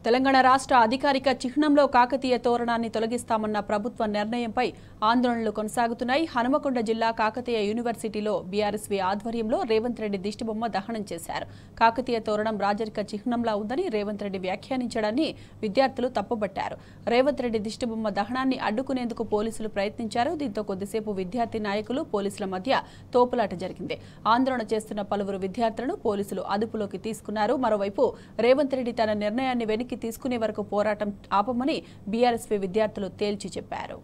తెలంగాణ రాష్ట్ర అధికారిక చిహ్నంలో కాకతీయ తోరణాన్ని తొలగిస్తామన్న ప్రభుత్వ నిర్ణయంపై ఆందోళనలు కొనసాగుతున్నాయి. హనుమకొండ జిల్లా కాకతీయ యూనివర్సిటీలో బీఆర్ఎస్వీ ఆధ్వర్యంలో రేవంత్ రెడ్డి దిష్టిబొమ్మ దహనం చేశారు. కాకతీయ తోరణం రాజరిక చిహ్నంలా ఉందని రేవంత్ రెడ్డి వ్యాఖ్యానించడాన్ని విద్యార్థులు తప్పుబట్టారు. రేవంత్ రెడ్డి దిష్టిబొమ్మ దహనాన్ని అడ్డుకునేందుకు పోలీసులు ప్రయత్నించారు. దీంతో కొద్దిసేపు విద్యార్థి నాయకులు పోలీసుల మధ్య తోపులాట జరిగింది. ఆందోళన చేస్తున్న పలువురు విద్యార్థులను పోలీసులు అదుపులోకి తీసుకున్నారు. మరోవైపు రేవంత్ రెడ్డి తన నిర్ణయాన్ని వెనక్కి తీసుకునే వరకు పోరాటం ఆపమని బీఆర్ఎస్వీ విద్యార్థులు తేల్చి చెప్పారు.